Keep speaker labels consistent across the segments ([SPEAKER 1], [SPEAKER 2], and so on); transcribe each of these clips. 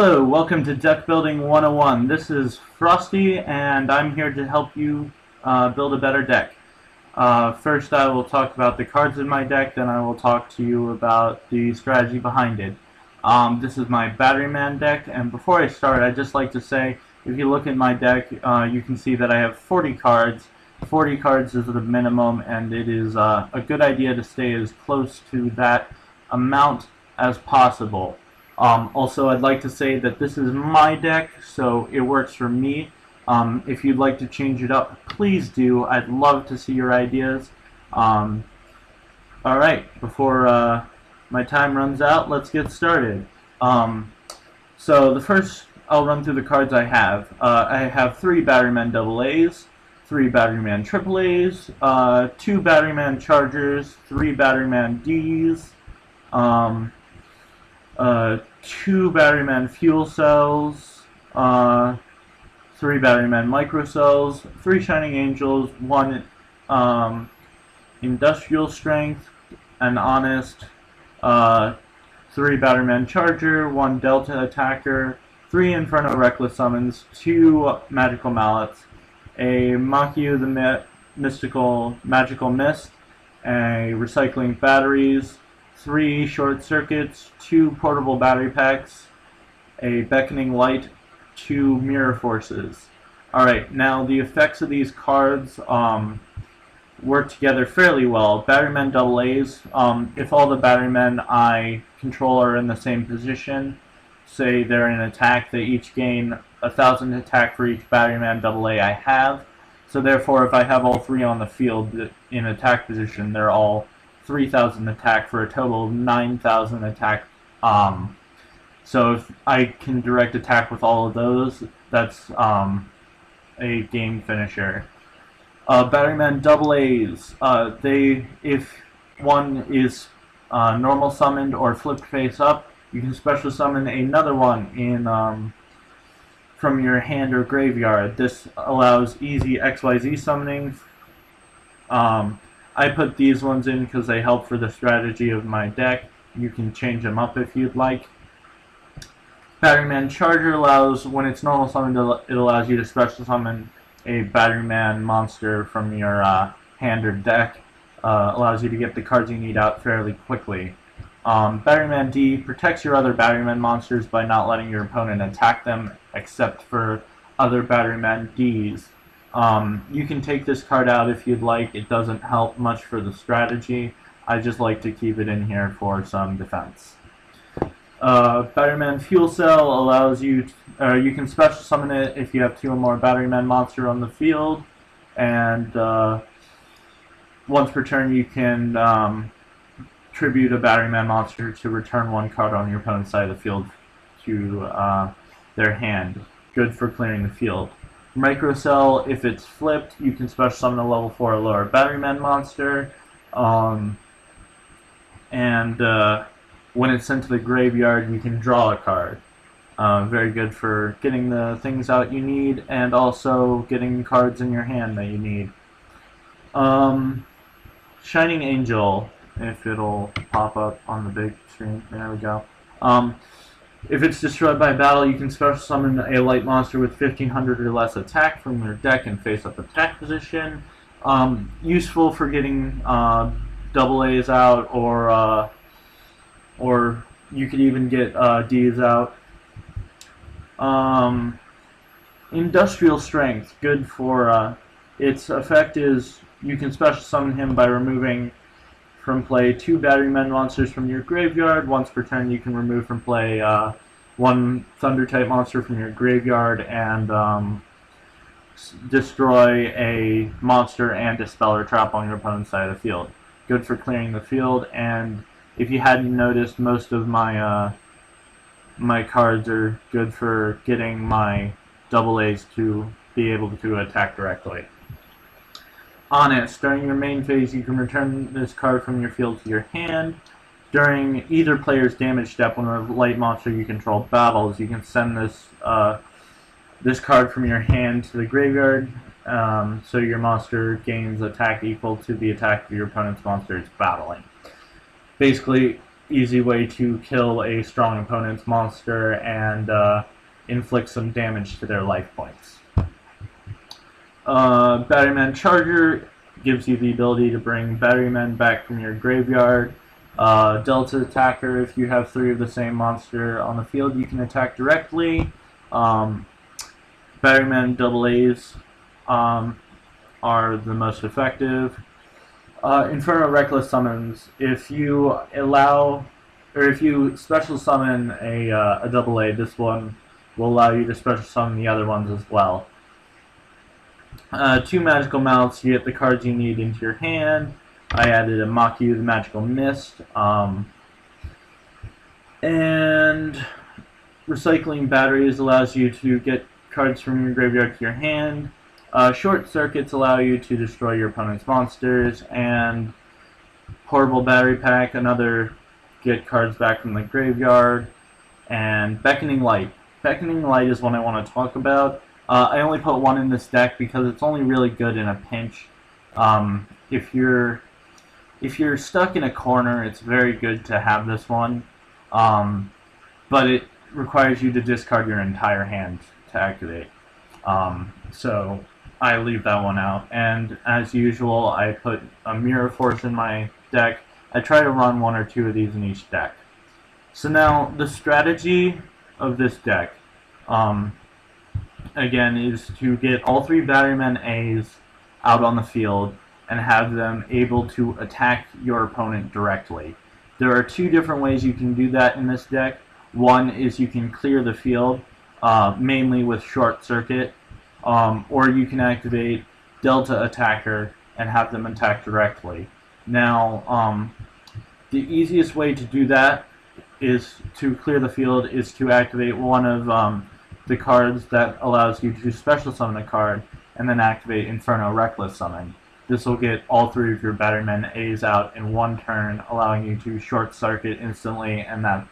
[SPEAKER 1] Hello, welcome to Deck Building 101. This is Frosty, and I'm here to help you build a better deck. First, I will talk about the cards in my deck, then I will talk to you about the strategy behind it. This is my Batteryman deck, and before I start, I'd just like to say, if you look at my deck, you can see that I have 40 cards. 40 cards is the minimum, and it is a good idea to stay as close to that amount as possible. Also, I'd like to say that this is my deck, so it works for me. If you'd like to change it up, please do. I'd love to see your ideas. Alright, before my time runs out, let's get started. So the first, I'll run through the cards I have. I have 3 Batteryman AA's, 3 Batteryman AAA's, 2 Batteryman Chargers, 3 Batteryman D's, 2 Batteryman fuel cells, 3 Batteryman microcells, 3 Shining Angels, 1 industrial strength, an honest, 3 Batteryman Charger, 1 Delta attacker, 3 Inferno Reckless summons, 2 magical mallets, a Makiu the mystical magical mist, a recycling batteries, 3 short circuits, 2 portable battery packs, a beckoning light, 2 mirror forces. Alright, now the effects of these cards work together fairly well. Batteryman AA's, if all the Batterymen I control are in the same position, say they're in attack, they each gain 1,000 attack for each Batteryman AA I have. So therefore, if I have all 3 on the field in attack position, they're all 3,000 attack for a total of 9,000 attack. So if I can direct attack with all of those, that's a game finisher. Batteryman AA's, if one is normal summoned or flipped face up, you can special summon another one in from your hand or graveyard. This allows easy XYZ summoning. I put these ones in because they help for the strategy of my deck. You can change them up if you'd like. Batteryman Charger allows, when it's normal summoned, it allows you to special summon a Batteryman monster from your hand or deck. Allows you to get the cards you need out fairly quickly. Batteryman D protects your other Batteryman monsters by not letting your opponent attack them, except for other Batteryman Ds. You can take this card out if you'd like. It doesn't help much for the strategy. I just like to keep it in here for some defense. Batteryman Fuel Cell allows you to, you can special summon it if you have 2 or more Batteryman monster on the field, and once per turn you can tribute a Batteryman monster to return 1 card on your opponent's side of the field to their hand. Good for clearing the field. Microcell, if it's flipped, you can special summon a level 4 or lower Batteryman monster, and when it's sent to the graveyard, you can draw a card. Very good for getting the things out you need, and also getting cards in your hand that you need. Shining Angel, if it'll pop up on the big screen. There we go. If it's destroyed by battle, you can special summon a light monster with 1,500 or less attack from your deck and face-up attack position. Useful for getting AA's out, or you could even get D's out. Industrial Strength, good for its effect is you can special summon him by removing from play 2 Batteryman monsters from your graveyard. Once per turn you can remove from play 1 Thunder type monster from your graveyard and destroy a monster and dispel or trap on your opponent's side of the field. Good for clearing the field, and if you hadn't noticed, most of my my cards are good for getting my AA's to be able to attack directly. Honest, during your main phase, you can return this card from your field to your hand. During either player's damage step, when a light monster you control battles, you can send this this card from your hand to the graveyard, so your monster gains attack equal to the attack of your opponent's monster it's battling. Basically, easy way to kill a strong opponent's monster and inflict some damage to their life points. Batteryman Charger gives you the ability to bring Batterymen back from your graveyard. Delta Attacker, if you have 3 of the same monster on the field, you can attack directly. Batteryman AA's are the most effective. Inferno Reckless Summons, if you allow, or if you special summon a AA, this one will allow you to special summon the other ones as well. 2 Magical Mouths, you get the cards you need into your hand. I added a Maku, the Magical Mist, and Recycling Batteries allows you to get cards from your graveyard to your hand. Short Circuits allow you to destroy your opponent's monsters, and Horrible Battery Pack, another get cards back from the graveyard, and Beckoning Light. Beckoning Light is one I want to talk about. I only put 1 in this deck because it's only really good in a pinch. If you're stuck in a corner, it's very good to have this one, but it requires you to discard your entire hand to activate. So I leave that one out. And as usual, I put a Mirror Force in my deck. I try to run 1 or 2 of these in each deck. So now the strategy of this deck, again, is to get all 3 Batteryman A's out on the field and have them able to attack your opponent directly. There are 2 different ways you can do that in this deck. One is you can clear the field, mainly with Short Circuit, or you can activate Delta Attacker and have them attack directly. Now, the easiest way to do that is to clear the field is to activate one of the cards that allows you to special summon a card and then activate Inferno Reckless Summon. This will get all 3 of your Batteryman A's out in 1 turn, allowing you to Short Circuit instantly, and that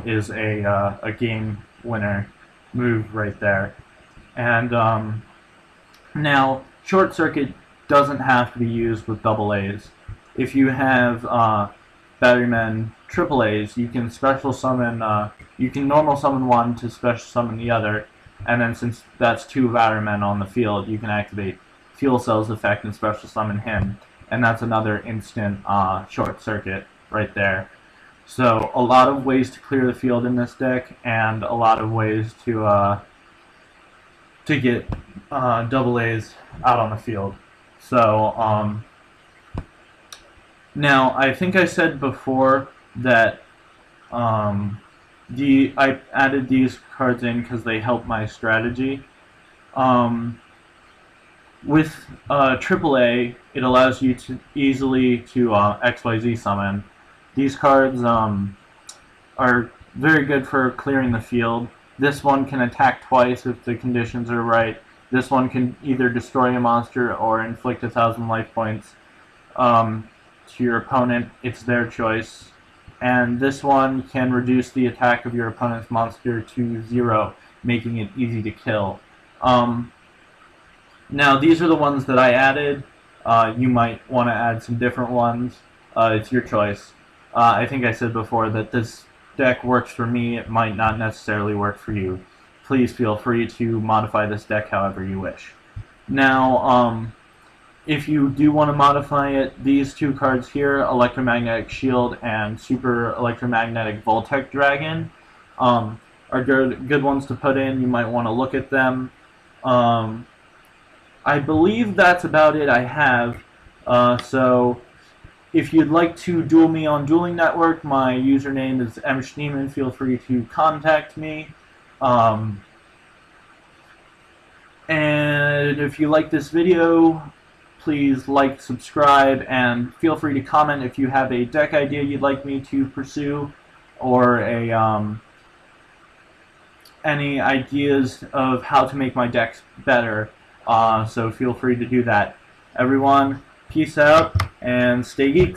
[SPEAKER 1] is a game winner move right there. And now, Short Circuit doesn't have to be used with AA's. If you have Batteryman AA's, you can special summon, you can normal summon 1 to special summon the other, and then since that's 2 Batterymen on the field, you can activate Fuel Cell's effect and special summon him, and that's another instant Short Circuit right there. So a lot of ways to clear the field in this deck, and a lot of ways to get AA's out on the field. So now I think I said before that I added these cards in because they help my strategy. With AAA, it allows you to easily to XYZ summon. These cards are very good for clearing the field. This one can attack twice if the conditions are right. This one can either destroy a monster or inflict 1,000 life points to your opponent. It's their choice. And this one can reduce the attack of your opponent's monster to 0, making it easy to kill. Now, these are the ones that I added. You might want to add some different ones. It's your choice. I think I said before that this deck works for me. It might not necessarily work for you. Please feel free to modify this deck however you wish. Now, if you do want to modify it, these 2 cards here, Electromagnetic Shield and Super Electromagnetic Voltec Dragon, are good ones to put in. You might want to look at them. I believe that's about it I have. So if you'd like to duel me on Dueling Network, my username is mschneeman. Feel free to contact me. And if you like this video, please like, subscribe, and feel free to comment if you have a deck idea you'd like me to pursue, or any ideas of how to make my decks better. So feel free to do that. Everyone, peace out and stay geeks.